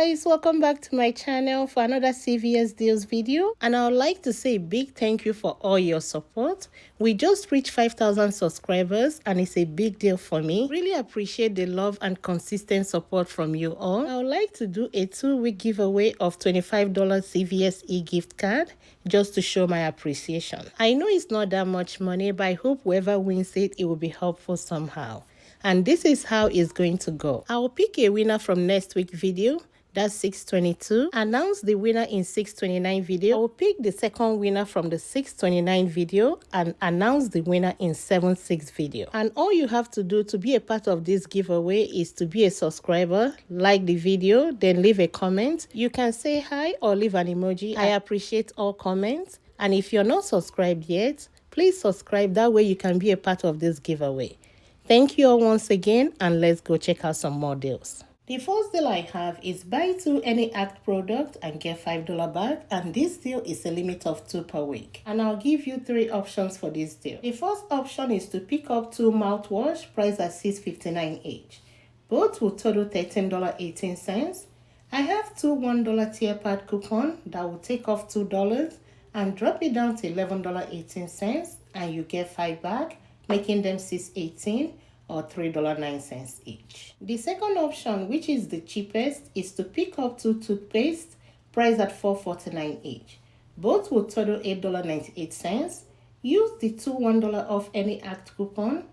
guys, welcome back to my channel for another CVS deals video, and I would like to say a big thank you for all your support. We just reached 5,000 subscribers and it's a big deal for me. Really appreciate the love and consistent support from you all. I would like to do a 2-week giveaway of $25 CVS e-gift card just to show my appreciation. I know it's not that much money, but I hope whoever wins it, it will be helpful somehow. And this is how it's going to go. I will pick a winner from next week's video. That's 622. Announce the winner in 629 video. I will pick the second winner from the 629 video and announce the winner in 76 video. And all you have to do to be a part of this giveaway is to be a subscriber, like the video, then leave a comment. You can say hi or leave an emoji. I appreciate all comments. And if you're not subscribed yet, please subscribe. That way you can be a part of this giveaway. Thank you all once again, and let's go check out some more deals. The first deal I have is buy 2 any Act product and get $5 back, and this deal is a limit of 2 per week. And I'll give you 3 options for this deal. The first option is to pick up 2 mouthwash priced at $6.59 each. Both will total $13.18. I have 2 $1 tier pad coupon that will take off $2 and drop it down to $11.18, and you get 5 back, making them $6.18 or $3.09 each. The second option, which is the cheapest, is to pick up 2 toothpaste priced at $4.49 each. Both will total $8.98. Use the 2 $1 off any Act coupon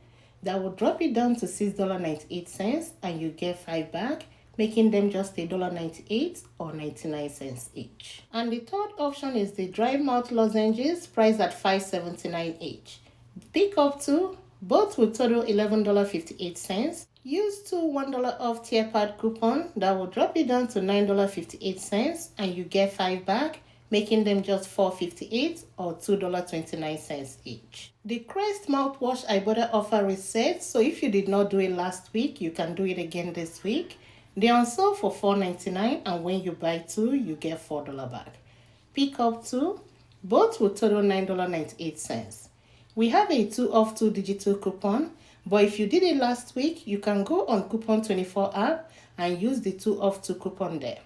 that will drop it down to $6.98, and you get 5 back, making them just $1.98 or 99 cents each. And the third option is the dry mouth lozenges priced at $5.79 each. Pick up 2, both will total $11.58. Use 2 $1 off tier pad coupon that will drop it down to $9.58, and you get 5 back, making them just $4.58 or $2.29 each. The Crest mouthwash Ibotta offer is set, so if you did not do it last week, you can do it again this week. They are on sale for $4.99, and when you buy 2, you get $4 back. Pick up 2, both will total $9.98. We have a 2 off 2 digital coupon, but if you did it last week, you can go on Coupon24 app and use the 2 off 2 coupon there.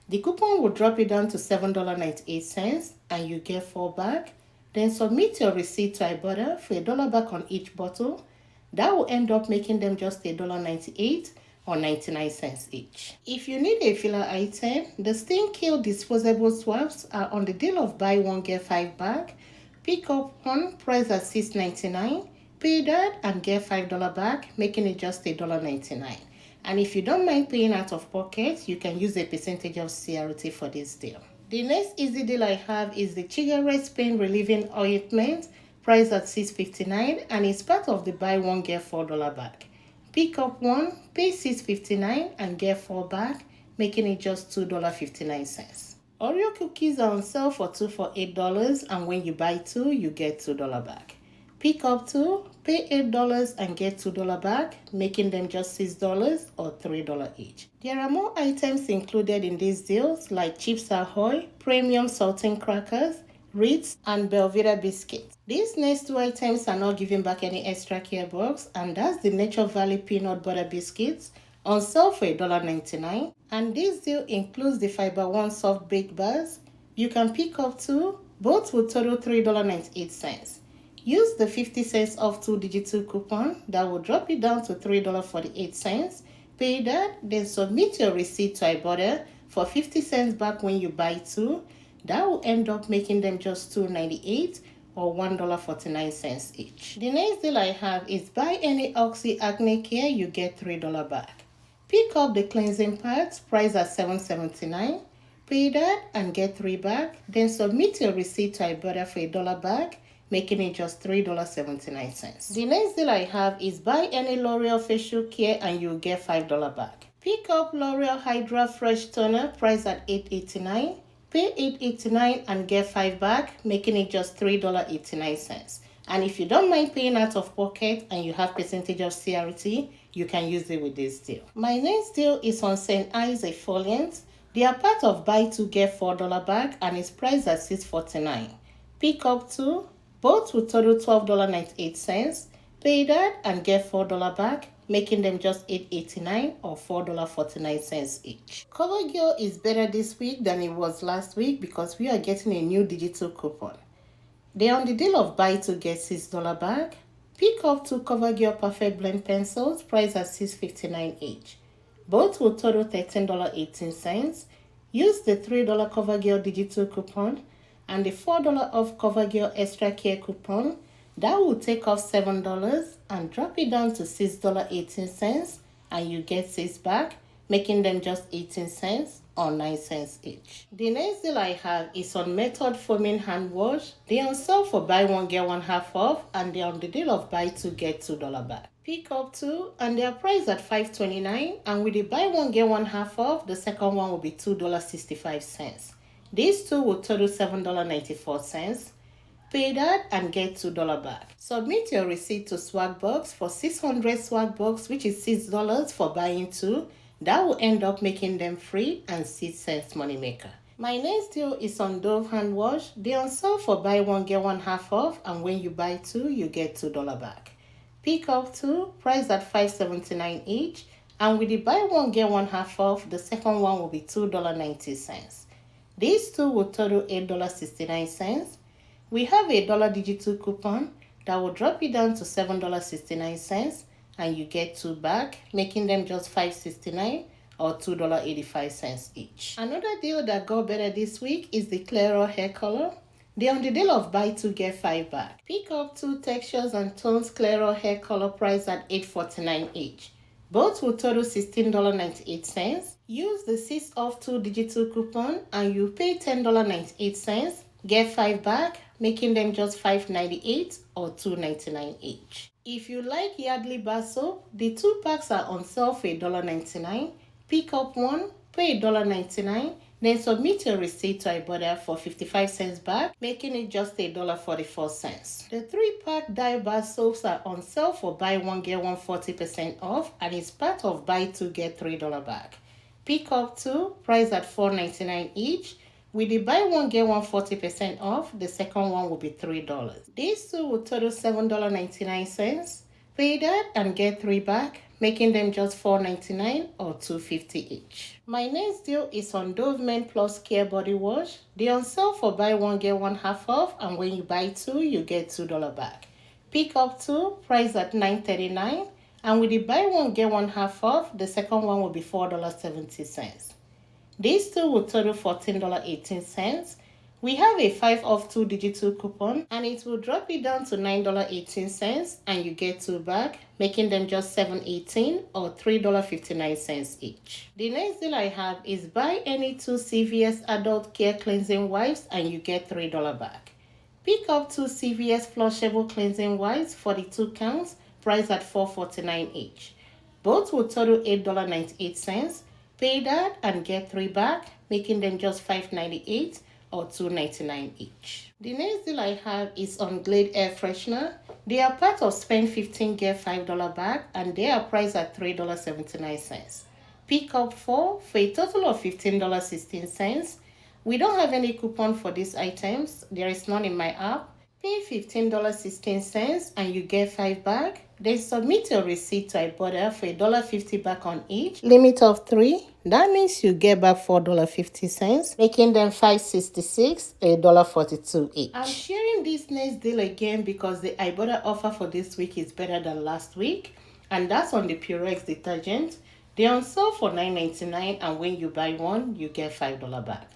The coupon will drop it down to $7.98, and you get 4 back. Then submit your receipt to Ibotta for $1 back on each bottle. That will end up making them just $1.98 or 99 cents each. If you need a filler item, the Stain Kill disposable swabs are on the deal of buy 1 get 5 back. Pick up 1 priced at $6.99, pay that and get $5 back, making it just $1.99. And if you don't mind paying out of pocket, you can use a percentage of CRT for this deal. The next easy deal I have is the Cigarette Pain Relieving Ointment priced at $6.59, and it's part of the buy 1 get $4 back. Pick up 1, pay $6.59 and get 4 back, making it just $2.59. Oreo cookies are on sale for 2 for $8, and when you buy 2, you get $2 back. Pick up 2, pay $8 and get $2 back, making them just $6 or $3 each. There are more items included in these deals like Chips Ahoy, Premium Saltine Crackers, Ritz, and Belvedere Biscuits. These next 2 items are not giving back any extra care box, and that's the Nature Valley Peanut Butter Biscuits, on sale for $1.99, and this deal includes the Fiber One soft baked bars. You can pick up 2, both will total $3.98. Use the 50 cents off 2 digital coupon that will drop it down to $3.48. Pay that, then submit your receipt to Ibotta for 50 cents back when you buy 2. That will end up making them just $2.98 or $1.49 each. The next deal I have is buy any Oxy Acne Care, you get $3 back. Pick up the cleansing pads priced at $7.79. Pay that and get 3 back. Then submit your receipt to Ibotta for $1 back, making it just $3.79. The next deal I have is buy any L'Oreal facial care and you'll get $5 back. Pick up L'Oreal Hydra Fresh Toner priced at $8.89. Pay $8.89 and get 5 back, making it just $3.89. And if you don't mind paying out of pocket and you have percentage of CRT, you can use it with this deal. My next deal is on St. Ives Exfoliants. They are part of buy 2 get $4 back, and it's priced at $6.49. Pick up 2, both will total $12.98. Pay that and get $4 back, making them just $8.89 or $4.49 each. CoverGirl is better this week than it was last week because we are getting a new digital coupon. They're on the deal of buy two get $6 bag. Pick up two CoverGirl Perfect Blend pencils priced at $6.59 each. Both will total $13.18. Use the $3 CoverGirl digital coupon and the $4 off CoverGirl Extra Care coupon. That will take off $7 and drop it down to $6.18, and you get 6 back, making them just 18 cents or 9 cents each. The next deal I have is on Method Foaming Hand Wash. They are on sale for buy one get one half off, and they are on the deal of buy two get $2 back. Pick up two, and they are priced at $5.29, and with the buy one get one half off, the second one will be $2.65. These two will total $7.94. Pay that and get $2 back. Submit your receipt to Swagbox for 600 Swagbox, which is $6 for buying two. That will end up making them free and 6 cents moneymaker. My next deal is on Dove hand wash. They are on sale for buy one get one half off, and when you buy two, you get $2 back. Pick up two, priced at $5.79 each, and with the buy one get one half off, the second one will be $2.90. These two will total $8.69. We have a $1 digital coupon that will drop it down to $7.69, and you get 2 back, making them just $5.69 or $2.85 each. Another deal that got better this week is the Claro hair color. They're on the deal of buy 2 get 5 back. Pick up 2 textures and tones Claro hair color priced at $8.49 each. Both will total $16.98. Use the 6 off 2 digital coupon and you pay $10.98. Get 5 back, making them just $5.98 or $2.99 each. If you like Yardley bar soap, the 2 packs are on sale for $1.99. Pick up one, pay $1.99, then submit your receipt to Ibotta for 55 cents back, making it just $1.44. The 3-pack dye bar soaps are on sale for buy one get one 40% off, and it's part of buy two get $3 back. Pick up 2, priced at $4.99 each. With the buy one get one 40% off, the second one will be $3. These two will total $7.99. Pay that and get 3 back, making them just $4.99 or $2.50 each. My next deal is on Dove Men Plus Care Body Wash. They're on sale for buy one get one half off, and when you buy 2, you get $2 back. Pick up 2, priced at $9.39, and with the buy one get one half off, the second one will be $4.70. These two will total $14.18. We have a 5 off 2 digital coupon, and it will drop it down to $9.18, and you get 2 back, making them just $7.18 or $3.59 each. The next deal I have is buy any 2 CVS Adult Care Cleansing Wipes and you get $3 back. Pick up 2 CVS Flushable Cleansing Wipes, 42 counts, priced at $4.49 each. Both will total $8.98. Pay that and get 3 back, making them just $5.98 or $2.99 each. The next deal I have is on Glade Air Freshener. They are part of Spend 15 Get $5 back, and they are priced at $3.79. Pick up 4 for a total of $15.16. We don't have any coupon for these items. There is none in my app. Pay $15.16 and you get 5 back. Then submit your receipt to Ibotta for $1.50 back on each. Limit of 3. That means you get back $4.50, making them $5.66 or $1.42 each. I'm sharing this next deal again because the Ibotta offer for this week is better than last week, and that's on the Purex detergent. They're on sale for $9.99, and when you buy one, you get $5 back.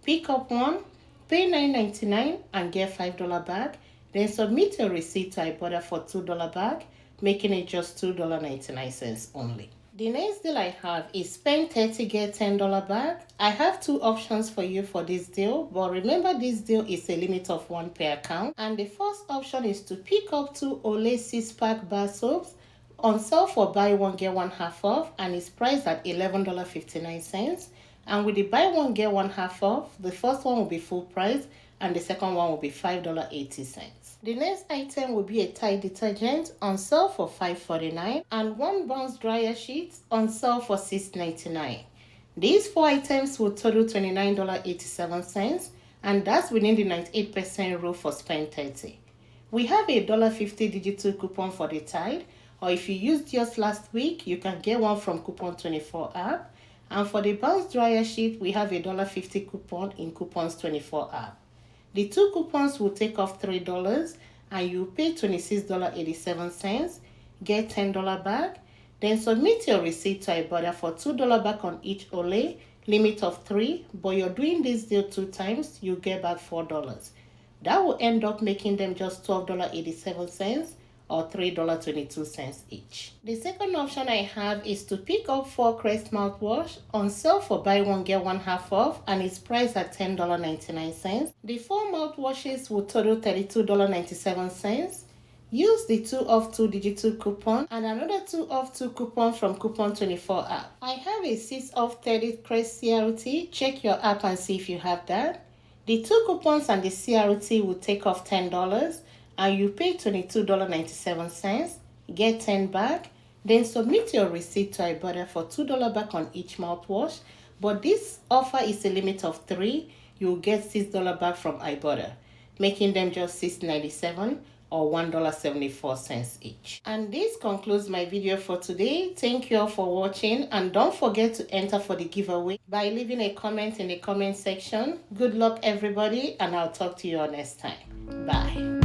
Pick up one, pay $9.99 and get $5 back. Then submit your receipt to Ibotta for $2 back, making it just $2.99 only. The next deal I have is spend 30 get $10 back. I have 2 options for you for this deal, but remember this deal is a limit of 1 per account. And the first option is to pick up 2 Olay 6-pack bar soaps on sale for buy one get one half off, and it's priced at $11.59. And with the buy one get one half off, the first one will be full price and the second one will be $5.80. The next item will be a Tide detergent on sale for $5.49 and 1 bounce dryer sheet on sale for $6.99. These 4 items will total $29.87, and that's within the 98% rule for spend 30. We have a $1.50 digital coupon for the Tide Or if you used yours last week, you can get one from Coupon24 app. And for the bounce dryer sheet, we have a $1.50 coupon in Coupons24 app. The two coupons will take off $3 and you pay $26.87, get $10 back. Then submit your receipt to Ibotta for $2 back on each Olay, limit of 3, but you're doing this deal 2 times, you get back $4. That will end up making them just $12.87 or $3.22 each. The second option I have is to pick up 4 Crest mouthwash on sale for buy one get one half off, and it's priced at $10.99. The 4 mouthwashes will total $32.97. Use the 2 off 2 digital coupon and another 2 off 2 coupon from Coupon24 app. I have a 6 off 30 Crest CRT. Check your app and see if you have that. The 2 coupons and the CRT will take off $10 and you pay $22.97, get $10 back. Then submit your receipt to Ibotta for $2 back on each mouthwash. But this offer is a limit of 3. You'll get $6 back from Ibotta, making them just $6.97 or $1.74 each. And this concludes my video for today. Thank you all for watching, and don't forget to enter for the giveaway by leaving a comment in the comment section. Good luck everybody, and I'll talk to you all next time. Bye.